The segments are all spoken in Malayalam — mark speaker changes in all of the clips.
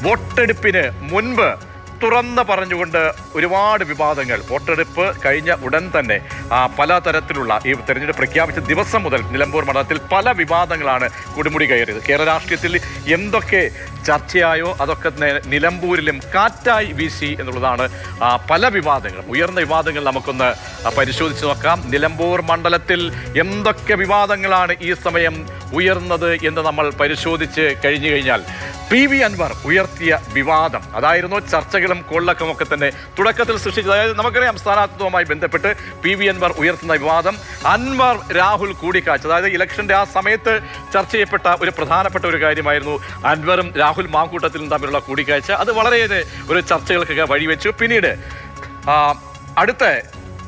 Speaker 1: വോട്ടെടുപ്പിന് മുൻപ് തുറന്ന് പറഞ്ഞുകൊണ്ട് ഒരുപാട് വിവാദങ്ങൾ വോട്ടെടുപ്പ് കഴിഞ്ഞ ഉടൻ തന്നെ പലതരത്തിലുള്ള ഈ തെരഞ്ഞെടുപ്പ് പ്രഖ്യാപിച്ച ദിവസം മുതൽ നിലമ്പൂർ മണ്ഡലത്തിൽ പല വിവാദങ്ങളാണ് കൊടുമുടി കയറിയത്. കേരള രാഷ്ട്രീയത്തിൽ എന്തൊക്കെ ചർച്ചയായോ അതൊക്കെ നിലമ്പൂരിലും കാറ്റായി വീശി എന്നുള്ളതാണ്. പല വിവാദങ്ങൾ, ഉയർന്ന വിവാദങ്ങൾ നമുക്കൊന്ന് പരിശോധിച്ച് നോക്കാം. നിലമ്പൂർ മണ്ഡലത്തിൽ എന്തൊക്കെ വിവാദങ്ങളാണ് ഈ സമയം ഉയർന്നത് എന്ന് നമ്മൾ പരിശോധിച്ച് കഴിഞ്ഞു കഴിഞ്ഞാൽ PV അൻവർ ഉയർത്തിയ വിവാദം അതായിരുന്നു ചർച്ചകളും കൊള്ളക്കമൊക്കെ തന്നെ തുടക്കത്തിൽ സൃഷ്ടിച്ചത്. അതായത് നമുക്കറിയാം, സ്ഥാനാർത്ഥിത്വവുമായി ബന്ധപ്പെട്ട് PV അൻവർ ഉയർത്തുന്ന വിവാദം അൻവർ രാഹുൽ കൂടിക്കാഴ്ച, അതായത് ഇലക്ഷന്റെ ആ സമയത്ത് ചർച്ച ചെയ്യപ്പെട്ട ഒരു പ്രധാനപ്പെട്ട ഒരു കാര്യമായിരുന്നു അൻവറും രാഹുൽ മാങ്കൂട്ടത്തിലും തമ്മിലുള്ള കൂടിക്കാഴ്ച. അത് വളരെയേറെ ഒരു ചർച്ചകൾക്കൊക്കെ വഴിവെച്ചു. പിന്നീട് അടുത്ത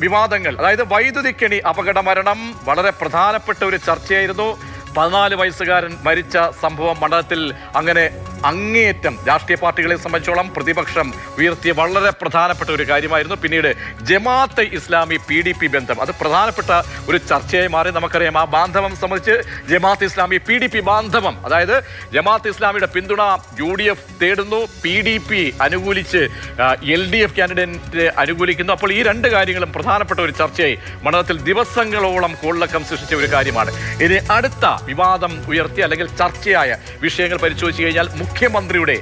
Speaker 1: വിവാദങ്ങൾ, അതായത് വൈദ്യുതിക്കണി അപകട മരണം വളരെ പ്രധാനപ്പെട്ട ഒരു ചർച്ചയായിരുന്നു. 14 വയസ്സുകാരൻ മരിച്ച സംഭവം മണ്ഡലത്തിൽ അങ്ങനെ അങ്ങേയറ്റം രാഷ്ട്രീയ പാർട്ടികളെ സംബന്ധിച്ചോളം പ്രതിപക്ഷം ഉയർത്തിയ വളരെ പ്രധാനപ്പെട്ട ഒരു കാര്യമായിരുന്നു. പിന്നീട് ജമാഅത്തെ ഇസ്ലാമി PDP ബന്ധം, അത് പ്രധാനപ്പെട്ട ഒരു ചർച്ചയായി മാറി. നമുക്കറിയാം, ആ ബാന്ധവം സംബന്ധിച്ച് ജമാഅത്തെ ഇസ്ലാമി PDP ബാന്ധവം, അതായത് ജമാഅത്തെ ഇസ്ലാമിയുടെ പിന്തുണ UDF തേടുന്നു, PDP അനുകൂലിച്ച് LDF കാൻഡിഡേറ്റ് അനുകൂലിക്കുന്നു. അപ്പോൾ ഈ രണ്ട് കാര്യങ്ങളും പ്രധാനപ്പെട്ട ഒരു ചർച്ചയായി മണ്ഡലത്തിൽ ദിവസങ്ങളോളം കോളിളക്കം സൃഷ്ടിച്ച ഒരു കാര്യമാണ്. ഇനി അടുത്ത വിവാദം ഉയർത്തിയ അല്ലെങ്കിൽ ചർച്ചയായ വിഷയങ്ങൾ പരിശോധിച്ചു കഴിഞ്ഞാൽ മുഖ്യമന്ത്രിയുടെ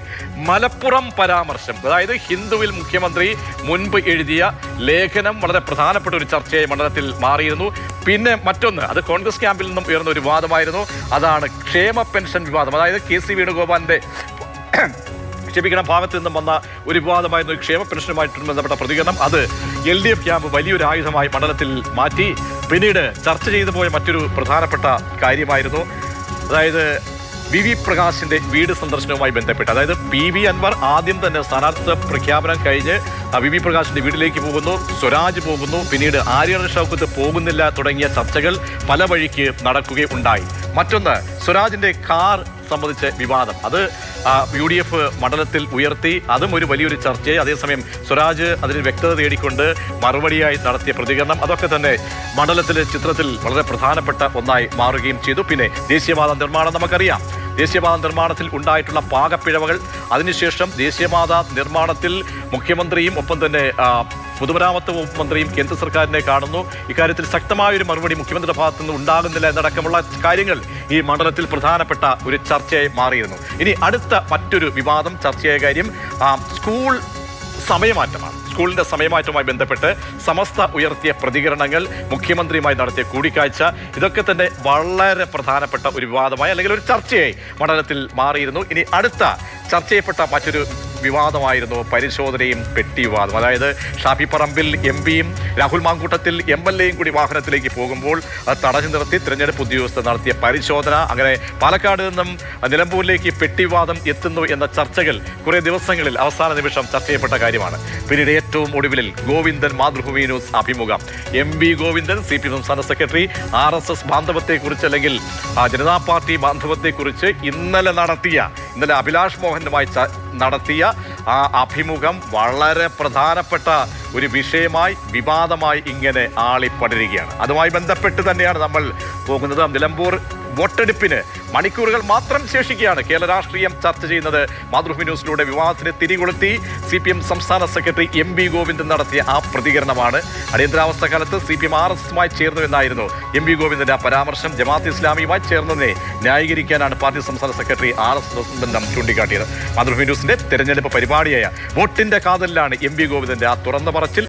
Speaker 1: മലപ്പുറം പരാമർശം, അതായത് ഹിന്ദുവിൽ മുഖ്യമന്ത്രി മുൻപ് എഴുതിയ ലേഖനം വളരെ പ്രധാനപ്പെട്ട ഒരു ചർച്ചയായി മണ്ഡലത്തിൽ മാറിയിരുന്നു. പിന്നെ മറ്റൊന്ന്, അത് കോൺഗ്രസ് ക്യാമ്പിൽ നിന്നും ഉയർന്ന ഒരു വിവാദമായിരുന്നു. അതാണ് ക്ഷേമ പെൻഷൻ വിവാദം. അതായത് KC വേണുഗോപാലിന്റെ ഭാഗത്ത് നിന്നും വന്ന ഒരു വിവാദമായിരുന്നു ക്ഷേമ പെൻഷനുമായിട്ട് ബന്ധപ്പെട്ട പ്രതികരണം. അത് LDF ക്യാമ്പ് വലിയൊരു ആയുധമായി മണ്ഡലത്തിൽ മാറ്റി. പിന്നീട് ചർച്ച ചെയ്തു പോയ മറ്റൊരു പ്രധാനപ്പെട്ട കാര്യമായിരുന്നു, അതായത് VV പ്രകാശിന്റെ വീട് സന്ദർശനവുമായി ബന്ധപ്പെട്ട്. അതായത് PV അൻവർ ആദ്യം തന്നെ സ്ഥാനാർത്ഥിത്വ പ്രഖ്യാപനം കഴിഞ്ഞ് VV പ്രകാശിന്റെ വീട്ടിലേക്ക് പോകുന്നു, സ്വരാജ് പോകുന്നു, പിന്നീട് ആര്യൻ ഷൗക്കത്ത് പോകുന്നില്ല തുടങ്ങിയ ചർച്ചകൾ പല വഴിക്ക് നടക്കുകയുണ്ടായി. മറ്റൊന്ന്, സ്വരാജിന്റെ കാർ സംബന്ധിച്ച വിവാദം, അത് UDF മണ്ഡലത്തിൽ ഉയർത്തി. അതും ഒരു വലിയൊരു ചർച്ചയായി. അതേസമയം സ്വരാജ് അതിന് വ്യക്തത തേടിക്കൊണ്ട് മറുപടിയായി നടത്തിയ പ്രതികരണം, അതൊക്കെ തന്നെ മണ്ഡലത്തിലെ ചിത്രത്തിൽ വളരെ പ്രധാനപ്പെട്ട ഒന്നായി മാറുകയും ചെയ്തു. പിന്നെ ദേശീയപാത നിർമ്മാണം, നമുക്കറിയാം ദേശീയപാത നിർമ്മാണത്തിൽ ഉണ്ടായിട്ടുള്ള പാകപ്പിഴവുകൾ, അതിനുശേഷം ദേശീയപാത നിർമ്മാണത്തിൽ മുഖ്യമന്ത്രിയും ഒപ്പം തന്നെ പൊതുമരാമത്ത് വകുപ്പ് മന്ത്രിയും കേന്ദ്ര സർക്കാരിനെ കാണുന്നു. ഇക്കാര്യത്തിൽ ശക്തമായൊരു മറുപടി മുഖ്യമന്ത്രിയുടെ ഭാഗത്തു നിന്ന് ഉണ്ടാകുന്നില്ല എന്നടക്കമുള്ള കാര്യങ്ങൾ ഈ മണ്ഡലത്തിൽ പ്രധാനപ്പെട്ട ഒരു ചർച്ചയായി മാറിയിരുന്നു. ഇനി അടുത്ത മറ്റൊരു വിവാദം, ചർച്ചയായ കാര്യം സ്കൂൾ സമയമാറ്റമാണ്. സ്കൂളിന്റെ സമയമാറ്റവുമായി ബന്ധപ്പെട്ട് സമസ്ത ഉയർത്തിയ പ്രതികരണങ്ങൾ, മുഖ്യമന്ത്രിയുമായി നടത്തിയ കൂടിക്കാഴ്ച, ഇതൊക്കെ തന്നെ വളരെ പ്രധാനപ്പെട്ട ഒരു വിവാദമായി അല്ലെങ്കിൽ ഒരു ചർച്ചയായി മണ്ഡലത്തിൽ മാറിയിരുന്നു. ഇനി അടുത്ത ചർച്ച ചെയ്യപ്പെട്ട മറ്റൊരു വിവാദമായിരുന്നു പരിശോധനയും പെട്ടി വിവാദം. അതായത് ഷാഫി പറമ്പിൽ MP-യും രാഹുൽ മാങ്കൂട്ടത്തിൽ MLA-യും കൂടി വാഹനത്തിലേക്ക് പോകുമ്പോൾ തടഞ്ഞു നിർത്തി തിരഞ്ഞെടുപ്പ് ഉദ്യോഗസ്ഥർ നടത്തിയ പരിശോധന. അങ്ങനെ പാലക്കാട് നിന്നും നിലമ്പൂരിലേക്ക് പെട്ടി വിവാദം എത്തുന്നു എന്ന ചർച്ചകൾ കുറേ ദിവസങ്ങളിൽ അവസാന നിമിഷം ചർച്ച ചെയ്യപ്പെട്ട കാര്യമാണ്. പിന്നീട് ഏറ്റവും ഒടുവിൽ ഗോവിന്ദൻ മാതൃഭൂമി ന്യൂസ് അഭിമുഖം. MV ഗോവിന്ദൻ CPM സംസ്ഥാന സെക്രട്ടറി RSS ബാന്ധവത്തെക്കുറിച്ച് അല്ലെങ്കിൽ ജനതാ പാർട്ടി ബാന്ധവത്തെക്കുറിച്ച് ഇന്നലെ അഭിലാഷ് മോഹനുമായി നടത്തിയ ആ അഭിമുഖം വളരെ പ്രധാനപ്പെട്ട ഒരു വിഷയമായി വിവാദമായി ഇങ്ങനെ ആളിപ്പടരുകയാണ്. അതുമായി ബന്ധപ്പെട്ട് തന്നെയാണ് നമ്മൾ പോകുന്നത്. നിലമ്പൂർ വോട്ടെടുപ്പിന് മണിക്കൂറുകൾ മാത്രം ശേഷിക്കുകയാണ്. കേരള രാഷ്ട്രീയം ചർച്ച ചെയ്യുന്നത് മാതൃഭൂമി ന്യൂസിലൂടെ വിവാദത്തിന് തിരികൊളുത്തി CPM സംസ്ഥാന സെക്രട്ടറി MV ഗോവിന്ദൻ നടത്തിയ ആ പ്രതികരണമാണ്. അടിയന്തരാവസ്ഥ കാലത്ത് CPM RSS-മായി ചേർന്നു എന്നായിരുന്നു MV ഗോവിന്ദന്റെ ആ പരാമർശം. ജമാഅത്ത് ഇസ്ലാമിയുമായി ചേർന്നതിനെ ന്യായീകരിക്കാനാണ് പാർട്ടി സംസ്ഥാന സെക്രട്ടറി RSS ബന്ധം ചൂണ്ടിക്കാട്ടിയത്. മാതൃഭൂമി ന്യൂസിന്റെ തെരഞ്ഞെടുപ്പ് പരിപാടിയായ വോട്ടിന്റെ കാതലിലാണ് MV ഗോവിന്ദന്റെ ആ തുറന്ന പറച്ചിൽ.